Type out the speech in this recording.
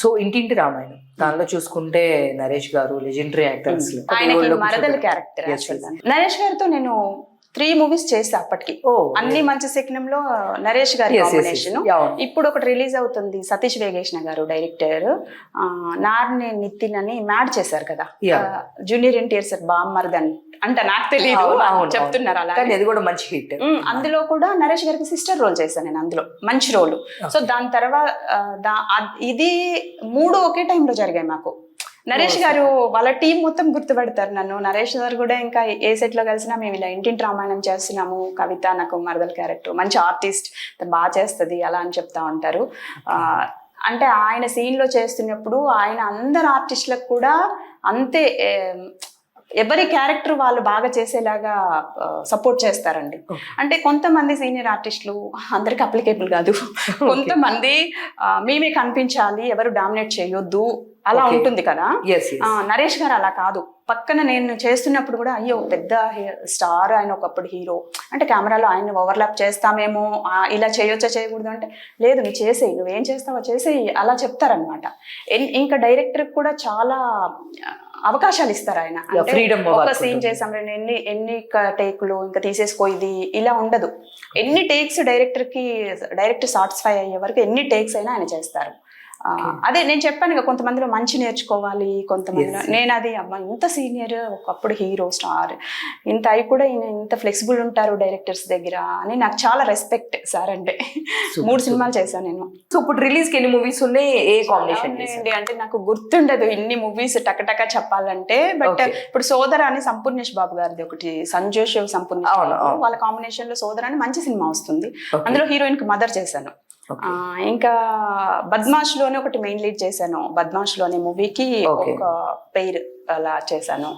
So ఇంటింటి రామాయణం దానిలో చూసుకుంటే నరేష్ గారు లెజెండరీ యాక్టర్స్. ఆయనకి మరదల క్యారెక్టర్. నరేష్ గారితో నేను 3 మూవీస్ చేసా అప్పటికి. అన్ని మంచి శకునంలో నరేష్ గారి కాంబినేషన్. ఇప్పుడు ఒకటి రిలీజ్ అవుతుంది, సతీష్ వేగేష్ణ గారు డైరెక్టర్, నార్నే నితిన్ అని మ్యాడ్ చేశారు కదా, జూనియర్ ఎన్టీఆర్ సార్ బామ్మర్దన్ అంటే నాకు తెలియదు చెప్తున్నారు అలా. అది కూడా మంచి హిట్. అందులో కూడా నరేష్ గారికి సిస్టర్ రోల్ చేశాను నేను, అందులో మంచి రోల్. సో దాని తర్వాత ఇది 3 ఒకే టైంలో జరిగాయి మాకు. నరేష్ గారు వాళ్ళ టీం మొత్తం గుర్తుపెడతారు నన్ను. నరేష్ గారు కూడా ఇంకా ఏ సెట్ లో కలిసినా మేము ఇలా ఇంటింటి రామాయణం చేస్తున్నాము, కవిత నాకు మరదల క్యారెక్టర్, మంచి ఆర్టిస్ట్, బాగా చేస్తుంది అలా అని చెప్తా ఉంటారు. అంటే ఆయన సీన్ లో చేస్తున్నప్పుడు ఆయన అందరు ఆర్టిస్టులకు కూడా అంతే, ఎవరి క్యారెక్టర్ వాళ్ళు బాగా చేసేలాగా సపోర్ట్ చేస్తారండి. అంటే కొంతమంది సీనియర్ ఆర్టిస్టులు అందరికి అప్లికేబుల్ కాదు, కొంతమంది మేమే కనిపించాలి, ఎవరు డామినేట్ చేయొద్దు అలా ఉంటుంది కదా. నరేష్ గారు అలా కాదు. పక్కన నేను చేస్తున్నప్పుడు కూడా అయ్యో పెద్ద స్టార్ ఆయన, ఒకప్పుడు హీరో అంటే కెమెరాలో ఆయన ఓవర్లాప్ చేస్తామేమో, ఇలా చేయొచ్చా చేయకూడదు అంటే లేదు నువ్వు చేసేయి, నువ్వేం చేస్తావో చేసేయి అలా చెప్తారనమాట. ఇంకా డైరెక్టర్ కూడా చాలా అవకాశాలు ఇస్తారు ఆయన. ఒక సీన్ చేసాం ఎన్ని టేకులు ఇంకా తీసేసుకో ఇది ఇలా ఉండదు. ఎన్ని టేక్స్ డైరెక్టర్ సాటిస్ఫై అయ్యే వరకు ఎన్ని టేక్స్ అయినా ఆయన చేస్తారు. అదే నేను చెప్పాను ఇక కొంతమందిలో మంచి నేర్చుకోవాలి, కొంతమందిలో నేను అది అమ్మ ఇంత సీనియర్ ఒకప్పుడు హీరో స్టార్ ఇంత అయి కూడా ఈయన ఇంత ఫ్లెక్సిబుల్ ఉంటారు డైరెక్టర్స్ దగ్గర అని నాకు చాలా రెస్పెక్ట్ సార్. అంటే 3 సినిమాలు చేశాను నేను. సో ఇప్పుడు రిలీజ్ కి ఎన్ని మూవీస్ ఉన్నాయి, ఏ కాంబినేషన్ అంటే నాకు గుర్తుండదు ఇన్ని మూవీస్ టకటక చెప్పాలంటే. బట్ ఇప్పుడు సోదర అని సంపూర్ణేష్ బాబు గారిది ఒకటి, సంజయ్ శివ్ సంపూర్ణేష్ వాళ్ళ కాంబినేషన్ లో సోదర అని మంచి సినిమా వస్తుంది, అందులో హీరోయిన్ కి మదర్ చేశాను. ఇంకా బద్మాష్ లోనే ఒకటి మెయిన్ లీడ్ చేశాను, బద్మాష్ లోనే మూవీకి ఒక పేరు అలా చేశాను.